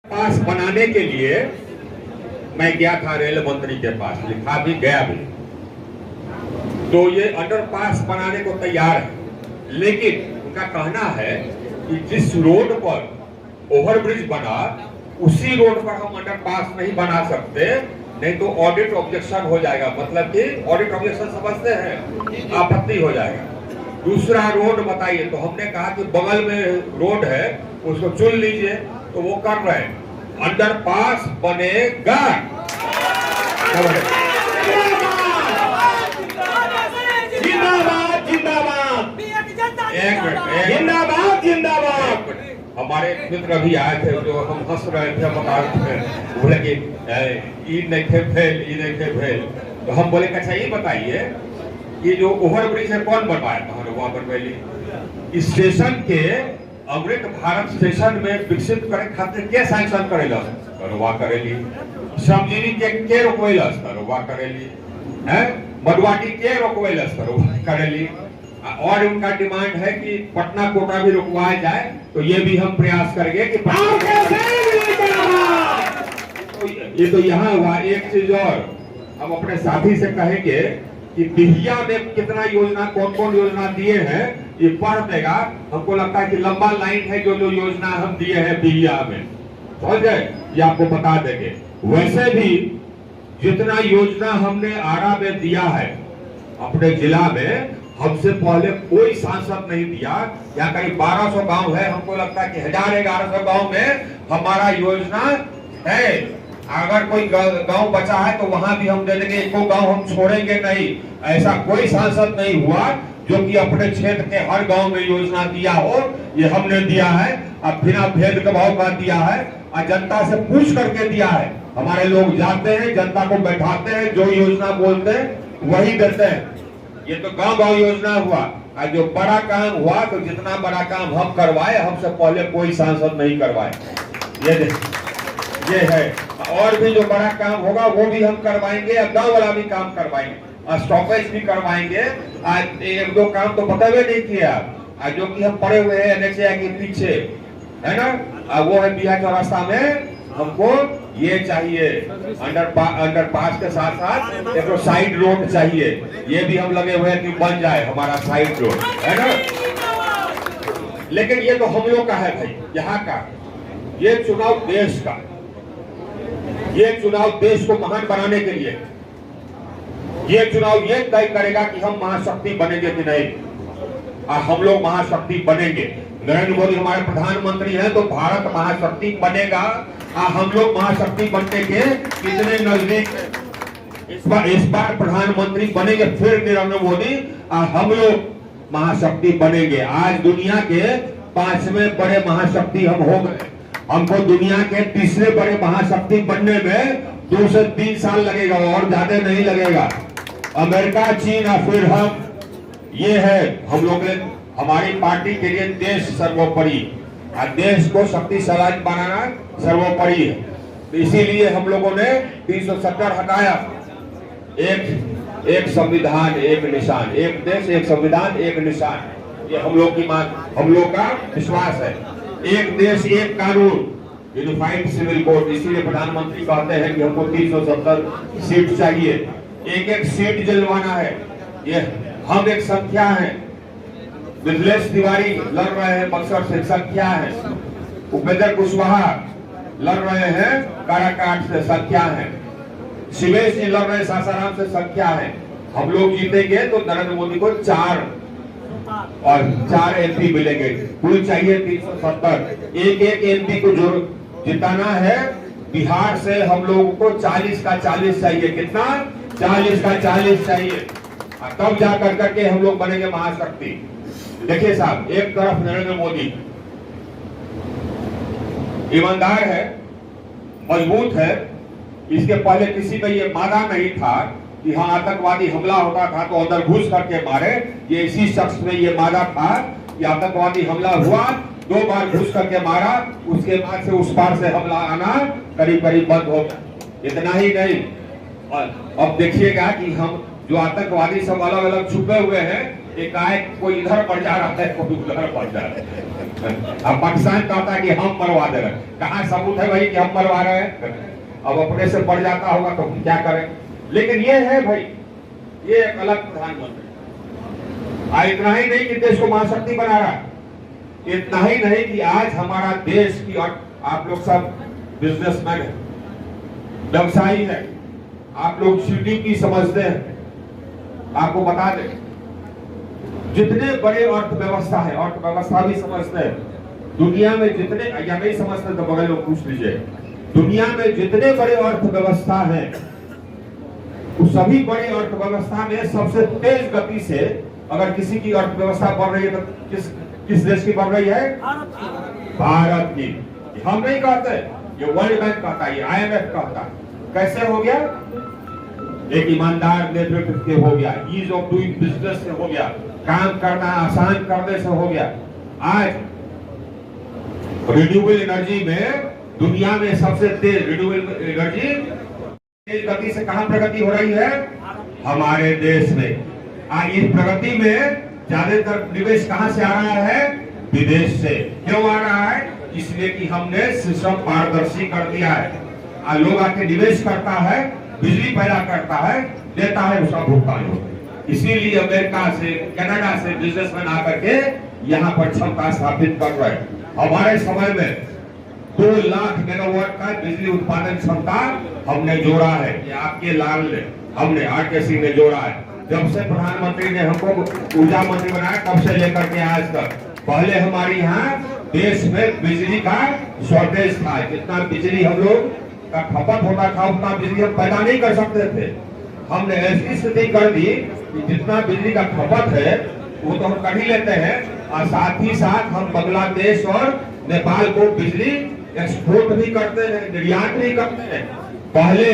पास बनाने के लिए मैं गया था रेल मंत्री के पास, लिखा भी गया भी, तो ये अंडरपास बनाने को तैयार है, लेकिन उनका कहना है कि जिस रोड पर ओवरब्रिज बना उसी रोड पर हम अंडरपास नहीं बना सकते, नहीं तो ऑडिट ऑब्जेक्शन हो जाएगा। मतलब कि ऑडिट ऑब्जेक्शन समझते हैं, आपत्ति हो जाएगा। दूसरा रोड बताइए, तो हमने कहा कि बगल में रोड है उसको चुन लीजिए, तो वो कर रहे हैं। अंडरपास बनेगा, जिंदाबाद जिंदाबाद जिंदाबाद जिंदाबाद। हमारे मित्र अभी आए थे, जो हम हंस रहे थे, बता रहे थे, बोले कि ईद नहीं थे फेल, ईद नहीं थे फेल। तो हम बोले अच्छा ये बताइए कि जो ओवरब्रिज है कौन बनवाया था? वहां बनवेली स्टेशन के अमृत भारत स्टेशन में विकसित करे खातिर के सैंक्शन करेला करवा करेली, श्रमजीवी के रोकवेलस करवा करेली, है मधुवाटी के रोकवेलस करवा करेली, और उनका डिमांड है कि पटना कोटा भी रुकवाया जाए, तो ये भी हम प्रयास करेंगे कि ये तो यहाँ हुआ। एक चीज और हम अपने साथी से कहेंगे कि बिहिया में कितना योजना, कौन कौन योजना दिए हैं, ये पढ़ देगा। हमको लगता है कि लंबा लाइन है जो जो योजना हम दिए हैं बिहिया में, समझ गए, ये आपको बता देंगे। वैसे भी जितना योजना हमने आरा में दिया है अपने जिला में, हमसे पहले कोई सांसद नहीं दिया। यहाँ करीब 1200 गांव है, हमको लगता है कि 1100 गांव में हमारा योजना है। अगर कोई गांव बचा है तो वहां भी हम दे देंगे, एको गांव हम छोड़ेंगे नहीं। ऐसा कोई सांसद नहीं हुआ जो कि अपने क्षेत्र के हर गांव में योजना दिया हो, ये हमने दिया है। अब बिना भेदभाव का दिया है और जनता से पूछ करके दिया है। हमारे लोग जाते हैं, जनता को बैठाते हैं, जो योजना बोलते हैं वही देते हैं। ये तो गांव गांव योजना हुआ, और जो बड़ा काम हुआ तो जितना बड़ा काम हम करवाए, हमसे पहले कोई सांसद नहीं करवाए। ये है, और भी जो बड़ा काम होगा वो भी हम करवाएंगे, गांव वाला भी काम करवाएंगे, स्टॉपेज भी करवाएंगे। आज एक दो काम तो बतावे नहीं किया, जो कि हम पड़े हुए हैं एनएचए के पीछे, है ना, वो है बिहार चौरास्ता में। हमको ये चाहिए अंडरपास के साथ साथ एक साइड रोड चाहिए, ये भी हम लगे हुए हैं कि बन जाए हमारा साइड रोड, है ना। लेकिन ये तो हम लोग का है भाई, यहाँ का। ये चुनाव देश का, ये चुनाव देश को महान बनाने के लिए, ये चुनाव ये तय करेगा कि हम महाशक्ति बनेंगे कि नहीं। और हम लोग महाशक्ति बनेंगे। नरेंद्र मोदी हमारे प्रधानमंत्री हैं, तो भारत महाशक्ति बनेगा। हम लोग महाशक्ति बनने के कितने नजदीक। इस बार प्रधानमंत्री बनेंगे फिर नरेंद्र मोदी, हम लोग महाशक्ति बनेंगे। आज दुनिया के 5वें बड़े महाशक्ति हम हो गए। हमको दुनिया के 3रे बड़े महाशक्ति बनने में 2 से 3 साल लगेगा, और ज्यादा नहीं लगेगा। अमेरिका, चीन और फिर हम, ये है हम लोग। हमारी पार्टी के लिए देश सर्वोपरि, देश को शक्तिशाली बनाना सर्वोपरि है। तो इसीलिए हम लोगों ने 370 हटाया। एक संविधान एक निशान, एक देश एक संविधान एक निशान, ये हम लोग की मांग, हम लोग का विश्वास है। एक देश एक कानून, यूनिफाइड सिविल कोड। इसीलिए प्रधानमंत्री कहते हैं कि हमको 370 सीट चाहिए, एक एक सीट जलवाना है। ये हम एक संख्या है। मिथिलेश तिवारी लड़ रहे हैं बक्सर से, संख्या है। उपेंद्र कुशवाहा लड़ रहे हैं काराकाट से, संख्या है। शिवेश जी लड़ रहे हैं सासाराम से, संख्या है। हम लोग जीतेंगे तो नरेंद्र मोदी को 4 एमपी मिलेंगे। कुल चाहिए 370। एक एक एमपी को जो जिताना है, बिहार से हम लोगों को 40 का 40 चाहिए। कितना? 40 का 40 चाहिए, तब जा करके हम लोग बनेंगे महाशक्ति। देखिए साहब, एक तरफ नरेंद्र मोदी ईमानदार है, मजबूत है। इसके पहले किसी में ये मादा नहीं था कि हाँ आतंकवादी हमला होता था तो अंदर घुस करके मारे। ये इसी शख्स में ये मादा था कि आतंकवादी हमला हुआ, 2 बार घुस करके मारा, उसके बाद से उस पार से हमला आना करीब करीब बंद हो गया। इतना ही नहीं, अब देखिएगा कि हम जो आतंकवादी सब अलग अलग छुपे हुए हैं, एकाएक कोई इधर बढ़ जा रहा है, कोई उधर बढ़ जा रहा है। अब पाकिस्तान कहता है कि हम मरवा दे रहे हैं, कहाँ सबूत है भाई कि हम मरवा रहे हैं? अब अपने से बढ़ जाता होगा तो हम क्या करें? लेकिन ये है भाई, ये एक अलग प्रधानमंत्री। इतना ही नहीं कि देश को महाशक्ति बना रहा, इतना ही नहीं कि आज हमारा देश की, और आप लोग सब बिजनेसमैन है, व्यवसायी है, आप लोग जीडीपी समझते हैं। आपको बता दें, जितने बड़े अर्थव्यवस्था है, अर्थव्यवस्था भी समझते हैं, दुनिया में जितने, या नहीं समझते तो बगल लोग पूछ लीजिए, दुनिया में जितने बड़े अर्थव्यवस्था है, उस सभी बड़ी अर्थव्यवस्था में सबसे तेज गति से अगर किसी की अर्थव्यवस्था बढ़ रही है तो किस देश की बढ़ रही है? भारत की। हम नहीं कहते, ये वर्ल्ड बैंक कहता है, ये IMF कहता है। कैसे हो गया? एक ईमानदार नेतृत्व के हो गया, ईज ऑफ डूइंग बिजनेस से हो गया, काम करना आसान करने से हो गया। आज रिन्यूएबल एनर्जी में दुनिया में सबसे तेज रिन्यूएबल एनर्जी तेज गति से कहां प्रगति हो रही है? हमारे देश में। आज इस प्रगति में ज्यादातर निवेश कहां से आ रहा है? विदेश से। क्यों आ रहा है? इसलिए कि हमने सिस्टम पारदर्शी कर दिया है। लोग आके निवेश करता है, बिजली पैदा करता है, देता है, उसका भुगतान होता है। इसीलिए अमेरिका से, कनाडा से बिजनेसमैन आकर के यहाँ पर क्षमता स्थापित कर रहे हैं। हमारे समय में 2 लाख मेगावाट का बिजली उत्पादन क्षमता हमने जोड़ा है। ये आपके लाल ने, हमने RKC ने जोड़ा है। जब से प्रधानमंत्री ने हमको ऊर्जा मंत्री बनाया तब से लेकर के आज तक, पहले हमारे यहाँ देश में बिजली का शॉर्टेज था। जितना बिजली हम लोग का खपत होता था उतना बिजली हम पैदा नहीं कर सकते थे। हमने ऐसी स्थिति कर दी कि जितना बिजली का खपत है वो तो हम कर ही लेते हैं, और साथ ही साथ हम बांग्लादेश और नेपाल को बिजली एक्सपोर्ट भी करते हैं, निर्यात भी करते हैं। पहले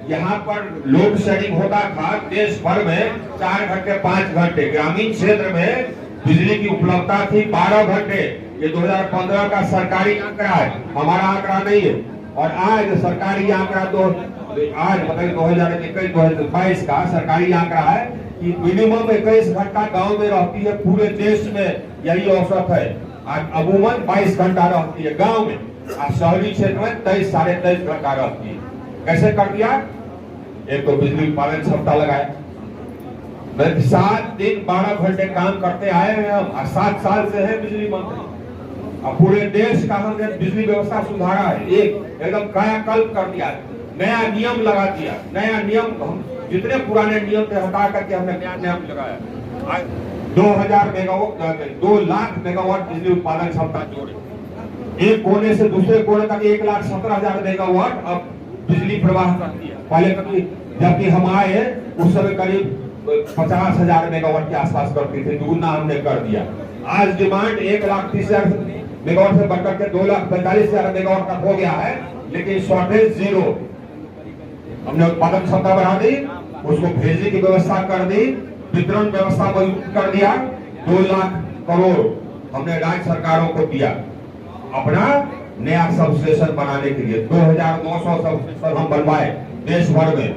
यहाँ पर लोड शेडिंग होता था देश भर में 4 घंटे 5 घंटे, ग्रामीण क्षेत्र में बिजली की उपलब्धता थी 12 घंटे। ये 2015 का सरकारी आंकड़ा है, हमारा आंकड़ा नहीं है। और आज सरकारी आंकड़ा आज मतलब 2021-2022 का सरकारी आंकड़ा है कि मिनिमम 21 घंटा गांव में रहती है, पूरे देश में यही औसत है। आज अमूमन 22 घंटा रहती है गांव में, और शहरी क्षेत्र में 23 साढ़े 23 घंटा रहती है। कैसे कर दिया? एक तो बिजली उत्पादन क्षमता लगाए, 7 दिन 12 घंटे काम करते आए हैं हम, 7 साल से है बिजली मंत्री। अब पूरे देश का हमने बिजली व्यवस्था सुधारा है, एक एकदम कायाकल्प कर दिया, नया नियम लगा दिया। नया नियम, हम जितने पुराने नियम थे हटा करके हमने नया नियम लगाया। 2 लाख मेगावाट बिजली उत्पादन क्षमता जोड़े, एक कोने से दूसरे कोने तक 1,17,000 मेगावाट अब बिजली प्रवाह करती है। पहले कभी जबकि हम आए उस समय करीब 50,000 मेगावाट के आसपास करती थी, दुगुना हमने कर दिया। आज डिमांड 1,30,000 मेगावाट से बढ़कर के 2,45,000 मेगावाट तक हो गया है, लेकिन शॉर्टेज 0। हमने उत्पादन क्षमता बढ़ा दी, उसको भेजने की व्यवस्था कर दी, वितरण व्यवस्था मजबूत कर दिया। 2 लाख करोड़ हमने राज्य सरकारों को दिया अपना नया सबस्टेशन बनाने के लिए। 2,900 सबस्टेशन हम बनवाए देश भर में,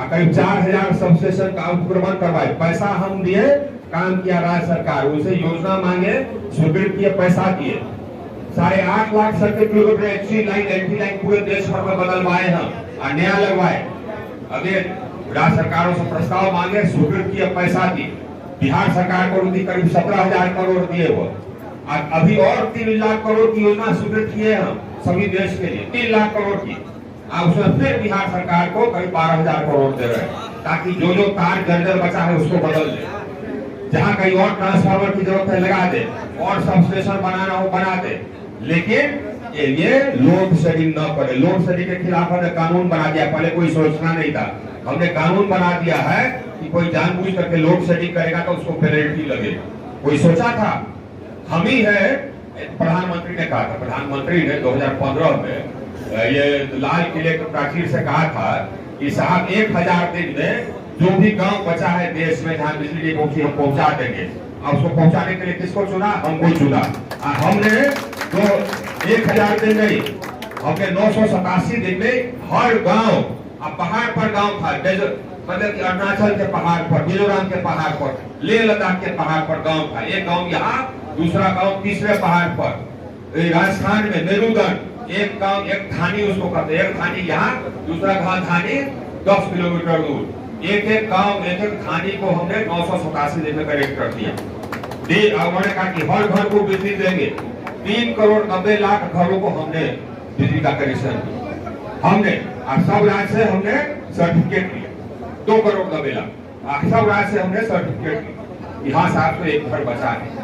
करीब 4,000 सबस्टेशन का उत्क्रमण करवाए। पैसा हम दिए, काम किया राज्य सरकार, उनसे योजना मांगे, स्वीकृत किए, पैसा दिए। 8.5 lakh circuit kilometre entry line पूरे देश भर में बदलवाए हम, और नया लगवाए। अभी राज्य सरकारों से प्रस्ताव मांगे, स्वीकृत किए, पैसा दिए। बिहार सरकार को करीब 17,000 करोड़ दिए वो। अभी और 3 लाख करोड़ की योजना स्वीकृत किए हम सभी देश के लिए, 3 लाख करोड़ की। उसमें फिर बिहार सरकार को करीब 12,000 करोड़ दे रहे हैं, ताकि जो तार जर्जर बचा है उसको बदल दे, जहाँ कहीं और ट्रांसफार्मर की जरूरत है लगा दे, और सबस्टेशन बनाना हो बना दे। लेकिन ये लोड शेडिंग न करे। लोड शेडिंग के खिलाफ हमने कानून बना दिया, पहले कोई सोचना नहीं था, हमने कानून बना दिया है कि कोई जानबूझ करके लोड शेडिंग करेगा तो उसको पेनल्टी लगेगी। कोई सोचा था? हम ही है। प्रधानमंत्री ने कहा था, प्रधानमंत्री ने 2015 में ये लाल किले के प्राचीर से कहा था कि साहब 1000 दिन में जो भी गांव बचा है देश में जहां बिजली नहीं पहुंची हम पहुंचा देंगे। अब उसको पहुंचाने के लिए किसको चुना? हमको चुना। हमने तो 1000 दिन नहीं, हमने 987 दिन में हर गांव अब पहाड़ पर गांव था, डेजर्ट मतलब कि अरुणाचल के पहाड़ पर, मिजोरम के पहाड़ पर, लेह लद्दाख के पहाड़ पर गांव था। एक गांव यहाँ, दूसरा गांव तीसरे पहाड़ पर। राजस्थान में मेरुदंड, एक गांव, एक थानी उसको कहते हैं, एक थानी यहाँ, दूसरा गांव थानी 10 किलोमीटर दूर। एक एक गांव, एक एक थानी को हमने 987 दिन में कनेक्ट कर दिया। उन्होंने कहा कि हर घर को बिजली देंगे। 3 करोड़ 90 लाख घरों को हमने बिजली का कनेक्शन दिया हमने, और सब राज्य से हमने सर्टिफिकेट लिया। 2 करोड़ 90 लाख सब राज्य से हमने सर्टिफिकेट लिया। यहाँ से आपको एक घर बचा है।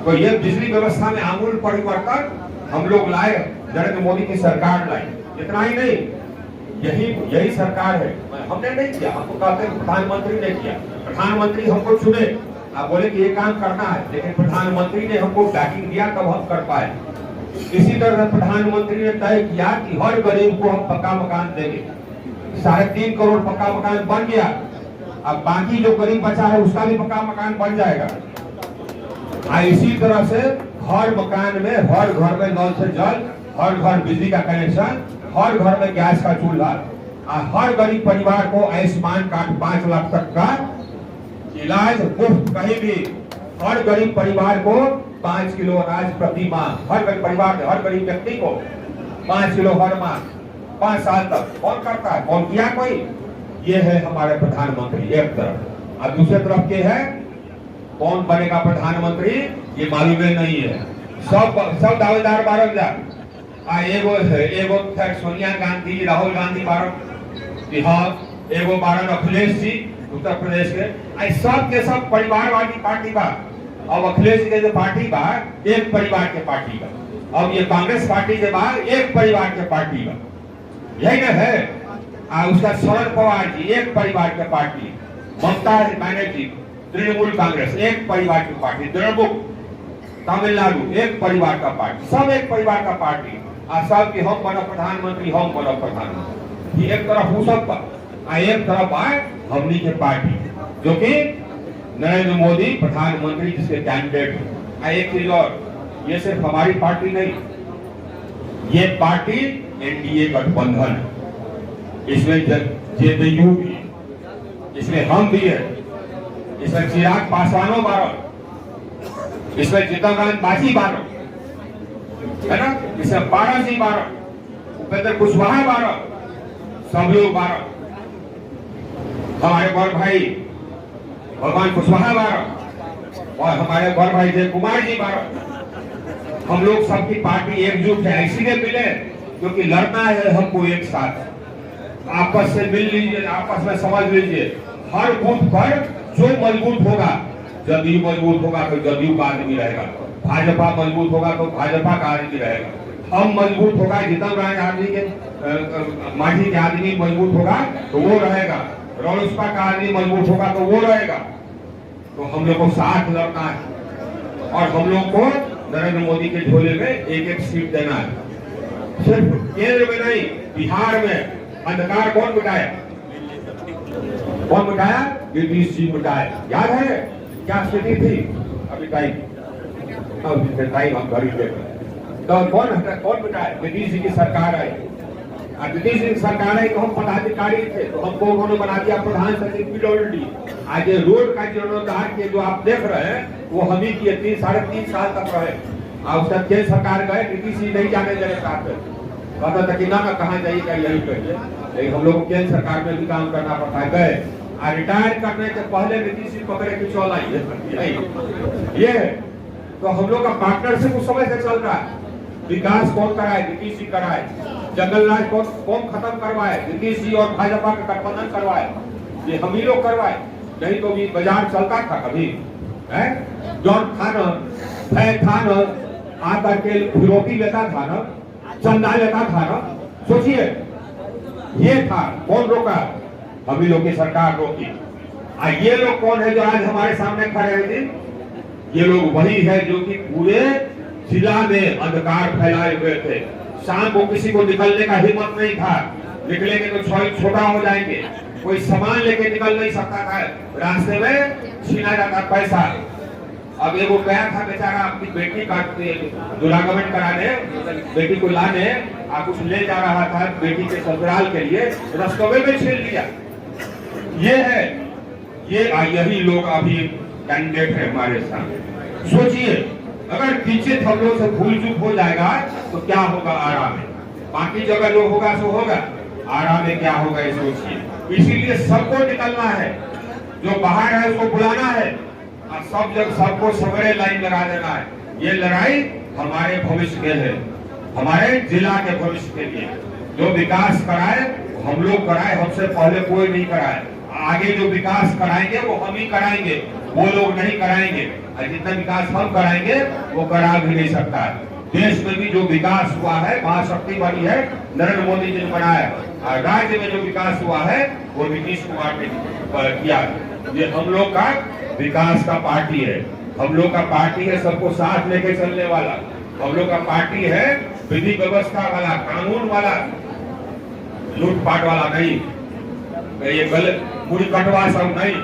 तो ये बिजली व्यवस्था में आमूल परिवर्तन हम लोग लाए, नरेंद्र मोदी की सरकार लाई। इतना ही नहीं, यही सरकार है, हमने नहीं किया। हमको कहते हैं प्रधानमंत्री ने किया। प्रधानमंत्री हमको चुने, आप बोले कि ये काम करना है, लेकिन प्रधानमंत्री ने हमको बैकिंग दिया तब हम कर पाए। इसी तरह प्रधानमंत्री ने तय किया कि हर गरीब को हम पक्का मकान देंगे। 3.5 करोड़ पक्का मकान बन गया। अब बाकी जो गरीब बचा है उसका भी पक्का मकान बन जाएगा। इसी तरह से हर मकान में, हर घर में नल से जल, हर घर बिजली का कनेक्शन, हर घर में गैस का चूल्हा, हर गरीब परिवार को आयुष्मान कार्ड 5 लाख तक का इलाज मुफ्त कहीं भी। हर गरीब परिवार को 5 किलो अनाज प्रति माह, हर गरीब परिवार में, हर गरीब व्यक्ति को 5 किलो हर माह 5 साल तक। कौन करता है? कौन किया कोई? ये है हमारे प्रधानमंत्री एक तरफ। और दूसरे तरफ के है, कौन बनेगा प्रधानमंत्री ये मालूम नहीं है। सब दावेदार बारह जा, एगो सोनिया गांधी, राहुल गांधी बारह बिहार, एगो बारह अखिलेश जी उत्तर प्रदेश के। सब के सब परिवारवादी पार्टी बा। अब अखिलेश के जो पार्टी बा, एक परिवार के पार्टी बा। अब ये कांग्रेस पार्टी के बाद एक परिवार के पार्टी बा, यही ना है। उसका शरद पवार जी एक परिवार के पार्टी, ममता बनर्जी तृणमूल कांग्रेस एक परिवार की पार्टी, द्रमुक तमिलनाडु एक परिवार का पार्टी, सब एक परिवार का पार्टी। और सब की हम बनो प्रधानमंत्री, हम बनो प्रधानमंत्री। एक तरफ वो सब पर, एक तरफ आए हमनी के पार्टी, जो कि नरेंद्र मोदी प्रधानमंत्री जिसके कैंडिडेट है। एक चीज और, ये सिर्फ हमारी पार्टी नहीं, ये पार्टी एनडीए गठबंधन है। इसमें जेडीयू भी, इसमें हम भी है, इसमें चिराग पासवानों बारह, इसमें जीतन बाजी बारह है ना, इसमें 12 जी 12, उपेंद्र कुशवाहा 12, सब लोग 12, हमारे बड़ भाई भगवान कुशवाहा 12 और हमारे बड़ भाई जय कुमार जी 12। हम लोग सबकी पार्टी एकजुट है, इसीलिए मिले क्योंकि लड़ना है हमको एक साथ। आपस से मिल लीजिए, आपस में समझ लीजिए। हर बूथ पर जो मजबूत होगा, जदयू मजबूत होगा तो जदयू का आदमी रहेगा, भाजपा मजबूत होगा तो भाजपा का आदमी रहेगा, हम मजबूत होगा, जीतन राय आदमी के मांझी के आदमी मजबूत होगा तो वो रहेगा, रालोसपा का आदमी मजबूत होगा तो वो रहेगा। तो हम लोग को साथ लड़ना है और हम लोग को नरेंद्र मोदी के झोले में एक एक सीट देना है। सिर्फ केंद्र में नहीं, बिहार में अंधकार कौन मिटाया? कौन मिटाया? नीतीश जी मिटाए। याद है क्या स्थिति थी? अभी टाइम हम घर ही तो कौन मिटाए? नीतीश जी की सरकार आई। नीतीश जी की सरकार आई तो हम पदाधिकारी थे, तो हमको उन्होंने बना दिया प्रधान सचिव पीडब्ल्यूडी। आज ये रोड का जीर्णोद्धार के जो आप देख रहे हैं वो हम ही किए, 3-3.5 साल तक रहे। और उसका केंद्र सरकार गए, नीतीश जी नहीं जाने देने साथ कहता था कि ना कहाँ जाइएगा यही करिए, लेकिन हम लोग को केंद्र सरकार में भी काम करना पड़ता है। गए और रिटायर करने के पहले नीतीश जी पकड़े की चौल आई ये। तो हम लोग का पार्टनरशिप उस समय से चल रहा है। विकास कौन कराए? नीतीश जी कराए। जंगल राज कौन खत्म करवाए? नीतीश जी और भाजपा का गठबंधन करवाए, ये हम ही लोग करवाए। नहीं तो भी बाजार चलता था कभी? जॉन था न आकर के फिरौती लेता था न, चंदा लेता था ना। सोचिए, ये था, कौन रोका? हम ही लोग की सरकार रोकी। ये लोग कौन है जो आज हमारे सामने खड़े हैं? ये लोग वही है जो कि पूरे जिला में अंधकार फैलाए हुए थे। शाम को किसी को निकलने का हिम्मत नहीं था, निकलेंगे तो छोटा हो जाएंगे, कोई सामान लेके निकल नहीं सकता था, रास्ते में छीना जाता पैसा। अब वो गया था बेचारा अपनी बेटी का दुरागमन कराने, बेटी को लाने, कुछ ले जा रहा था बेटी के ससुराल के लिए, रस्तवे में छीन लिया। ये है, यही लोग अभी कैंडिडेट है हमारे साथ। सोचिए अगर पीछे थमलों से भूल चूक हो जाएगा तो क्या होगा आरा में, बाकी जगह जो होगा सो होगा, आरा में क्या होगा ये सोचिए। इसीलिए सबको निकलना है, जो बाहर है उसको बुलाना है और सब जगह सबको सवेरे लाइन लगा देना है। ये लड़ाई हमारे भविष्य के है, हमारे जिला के भविष्य के लिए। जो विकास कराए हम लोग कराए, हमसे पहले कोई नहीं कराए। आगे जो विकास कराएंगे वो हम ही कराएंगे, वो लोग नहीं कराएंगे। और जितना विकास हम कराएंगे वो करा भी नहीं सकता। देश में भी जो विकास हुआ है, महाशक्ति बनी है, नरेंद्र मोदी जी ने बनाया। और राज्य में जो विकास हुआ है वो नीतीश कुमार ने किया। ये हम लोग का विकास का पार्टी है, हम लोग का पार्टी है सबको साथ लेके चलने वाला। हम लोग का पार्टी है विधि व्यवस्था वाला, कानून वाला, लूटपाट वाला नहीं, ये गलत मुड़ी कटवा सब नहीं।